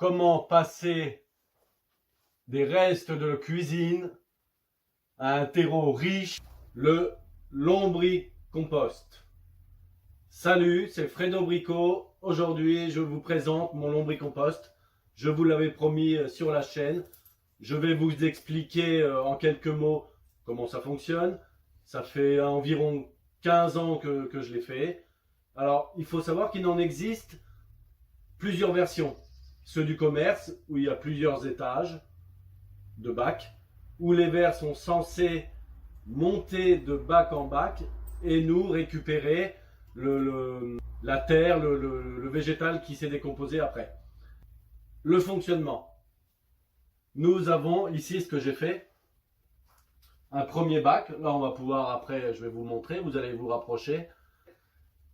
comment passer des restes de cuisine à un terreau riche, le lombricompost. Salut, c'est Fredo Brico. Aujourd'hui, je vous présente mon lombricompost. Je vous l'avais promis sur la chaîne. Je vais vous expliquer en quelques mots comment ça fonctionne. Ça fait environ 15 ans que je l'ai fait. Alors, il faut savoir qu'il en existe plusieurs versions. Ceux du commerce, où il y a plusieurs étages de bac, où les vers sont censés monter de bac en bac et nous récupérer la terre, le végétal qui s'est décomposé après. Le fonctionnement. Nous avons ici ce que j'ai fait. Un premier bac. Là, on va pouvoir, après, je vais vous montrer. Vous allez vous rapprocher.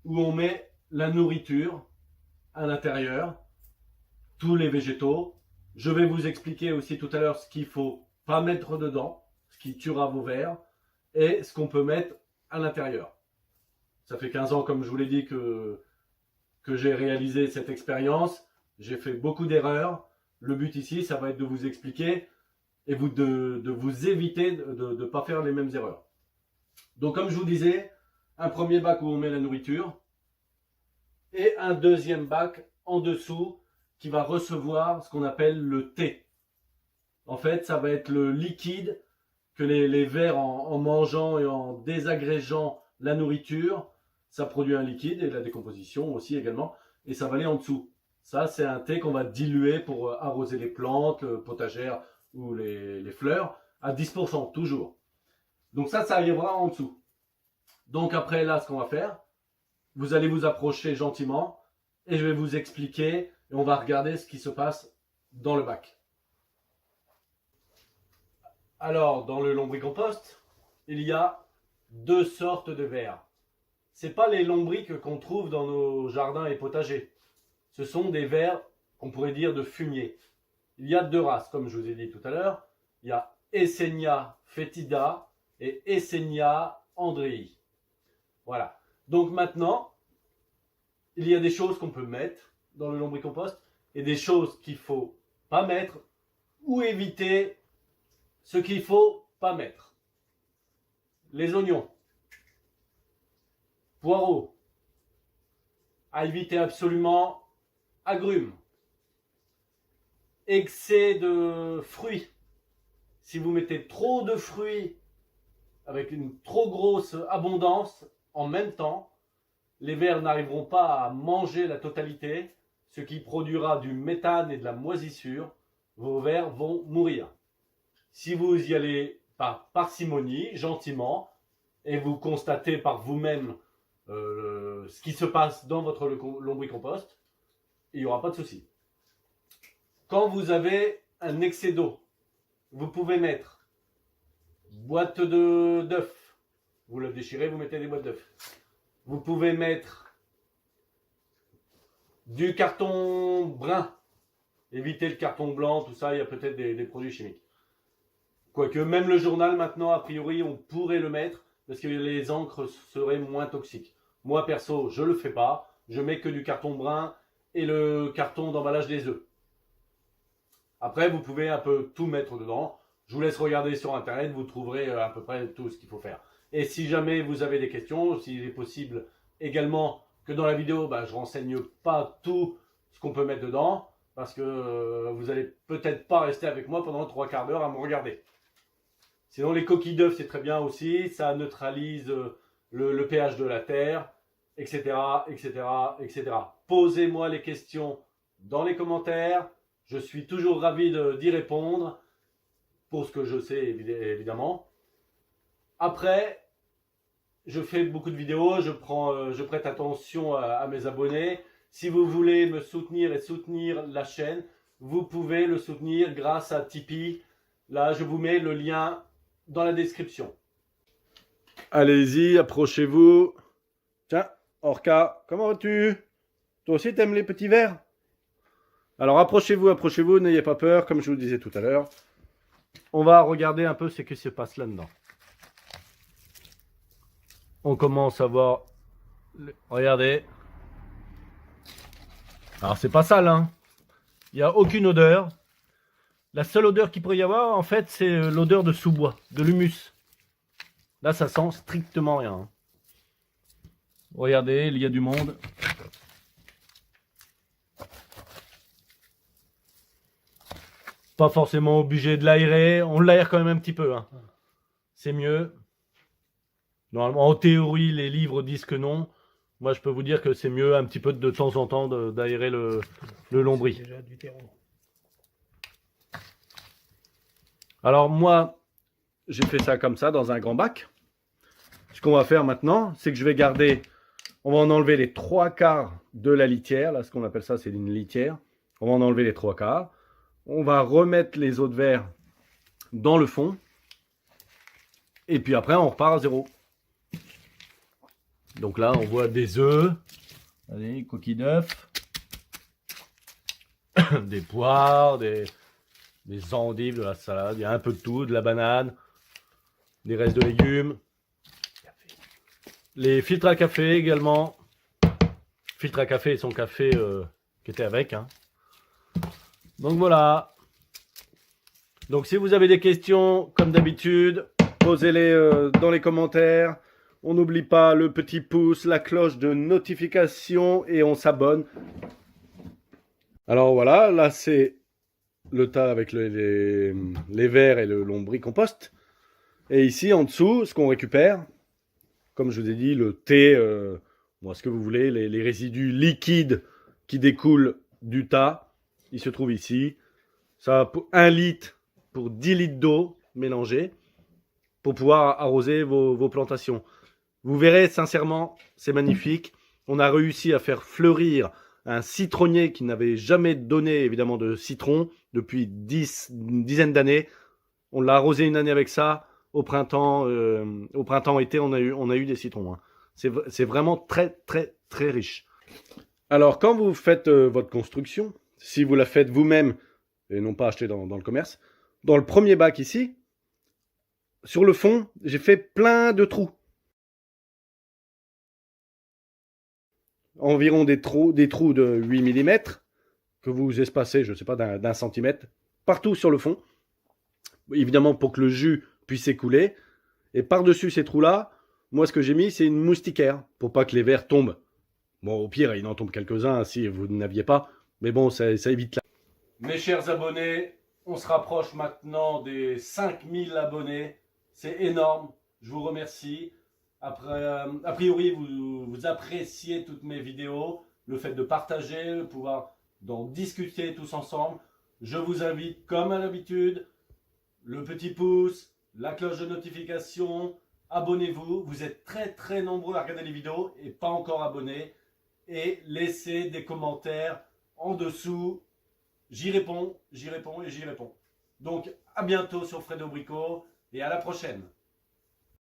Où on met la nourriture à l'intérieur. Tous les végétaux. Je vais vous expliquer aussi tout à l'heure ce qu'il ne faut pas mettre dedans. Ce qui tuera vos vers. Et ce qu'on peut mettre à l'intérieur. Ça fait 15 ans, comme je vous l'ai dit, que j'ai réalisé cette expérience. J'ai fait beaucoup d'erreurs. Le but ici, ça va être de vous expliquer et de vous éviter de ne pas faire les mêmes erreurs. Donc, comme je vous disais, un premier bac où on met la nourriture et un deuxième bac en dessous qui va recevoir ce qu'on appelle le thé. En fait, ça va être le liquide que les vers, en mangeant et en désagrégeant la nourriture, ça produit un liquide et la décomposition aussi également, et ça va aller en dessous. Ça, c'est un thé qu'on va diluer pour arroser les plantes, potagères ou les fleurs, à 10% toujours. Donc ça arrivera en dessous. Donc après, là, ce qu'on va faire, vous allez vous approcher gentiment et je vais vous expliquer et on va regarder ce qui se passe dans le bac. Alors, dans le lombricompost, il y a deux sortes de vers. Ce n'est pas les lombriques qu'on trouve dans nos jardins et potagers. Ce sont des vers qu'on pourrait dire de fumier. Il y a deux races, comme je vous ai dit tout à l'heure. Il y a Eisenia foetida et Eisenia andrei. Voilà. Donc maintenant, il y a des choses qu'on peut mettre dans le lombricompost et des choses qu'il ne faut pas mettre ou éviter ce qu'il ne faut pas mettre. Les oignons, poireaux, à éviter absolument, agrumes, excès de fruits. Si vous mettez trop de fruits avec une trop grosse abondance en même temps, les vers n'arriveront pas à manger la totalité, ce qui produira du méthane et de la moisissure. Vos vers vont mourir. Si vous y allez par parcimonie, gentiment, et vous constatez par vous-même ce qui se passe dans votre lombricompost, il n'y aura pas de souci. Quand vous avez un excès d'eau, vous pouvez mettre boîte d'œufs. Vous le déchirez, vous mettez des boîtes d'œufs. Vous pouvez mettre du carton brun. Évitez le carton blanc, tout ça, il y a peut-être des produits chimiques. Quoique même le journal maintenant, a priori, on pourrait le mettre parce que les encres seraient moins toxiques. Moi perso, je ne le fais pas. Je mets que du carton brun et le carton d'emballage des œufs. Après, vous pouvez un peu tout mettre dedans. Je vous laisse regarder sur internet, vous trouverez à peu près tout ce qu'il faut faire. Et si jamais vous avez des questions, s'il est possible également que dans la vidéo, je ne renseigne pas tout ce qu'on peut mettre dedans, parce que vous n'allez peut-être pas rester avec moi pendant 3/4 d'heure à me regarder. Sinon, les coquilles d'œufs, c'est très bien aussi. Ça neutralise le pH de la terre, etc., etc., etc. Posez-moi les questions dans les commentaires. Je suis toujours ravi d'y répondre, pour ce que je sais, évidemment. Après, je fais beaucoup de vidéos. Je prête attention à mes abonnés. Si vous voulez me soutenir et soutenir la chaîne, vous pouvez le soutenir grâce à Tipeee. Là, je vous mets le lien dans la description. Allez-y, approchez-vous. Tiens, Orca, comment vas-tu? Toi aussi, t'aimes les petits vers? Alors, approchez-vous, n'ayez pas peur, comme je vous disais tout à l'heure. On va regarder un peu ce qui se passe là-dedans. On commence à voir... Regardez. Alors, c'est pas sale, hein. Il n'y a aucune odeur. La seule odeur qu'il pourrait y avoir, en fait, c'est l'odeur de sous-bois, de l'humus. Là, ça sent strictement rien. Regardez, il y a du monde. Pas forcément obligé de l'aérer. On l'aère quand même un petit peu. Hein. C'est mieux. Normalement, en théorie, les livres disent que non. Moi, je peux vous dire que c'est mieux un petit peu de temps en temps d'aérer le lombri. Déjà du terreau. Alors moi, j'ai fait ça comme ça dans un grand bac. Ce qu'on va faire maintenant, c'est que je vais garder, on va en enlever les 3/4 de la litière. Là, ce qu'on appelle ça, c'est une litière. On va en enlever les 3/4. On va remettre les eaux de verre dans le fond. Et puis après, on repart à zéro. Donc là, on voit des œufs. Allez, coquilles d'œufs. Des poires, des endives, de la salade. Il y a un peu de tout, de la banane, des restes de légumes. Les filtres à café également. Filtre à café et son café qui était avec. Hein. Donc voilà. Donc si vous avez des questions, comme d'habitude, posez-les dans les commentaires. On n'oublie pas le petit pouce, la cloche de notification et on s'abonne. Alors voilà, là c'est le tas avec les vers et le lombricompost. Et ici en dessous, ce qu'on récupère, comme je vous ai dit, le thé, ce que vous voulez, les résidus liquides qui découlent du tas, ils se trouvent ici. Ça va 1 litre pour 10 litres d'eau mélangée pour pouvoir arroser vos plantations. Vous verrez, sincèrement, c'est magnifique. On a réussi à faire fleurir un citronnier qui n'avait jamais donné, évidemment, de citron depuis une dizaine d'années. On l'a arrosé une année avec ça. Au printemps-été, on a eu des citrons. Hein. C'est vraiment très, très, très riche. Alors, quand vous faites votre construction, si vous la faites vous-même, et non pas acheter dans le commerce, dans le premier bac ici, sur le fond, j'ai fait plein de trous. Environ des trous de 8 mm que vous espacez, je ne sais pas, d'un centimètre, partout sur le fond. Évidemment, pour que le jus puisse écouler. Et par-dessus ces trous-là, moi, ce que j'ai mis, c'est une moustiquaire, pour pas que les vers tombent. Bon, au pire, il en tombe quelques-uns si vous n'aviez pas. Mais bon, ça évite là. Mes chers abonnés, on se rapproche maintenant des 5000 abonnés. C'est énorme. Je vous remercie. Après, a priori, vous appréciez toutes mes vidéos. Le fait de partager, de pouvoir d'en discuter tous ensemble. Je vous invite, comme à l'habitude, le petit pouce, la cloche de notification, abonnez-vous. Vous êtes très très nombreux à regarder les vidéos et pas encore abonnés. Et laissez des commentaires en dessous. J'y réponds et j'y réponds. Donc à bientôt sur Fredo Brico et à la prochaine.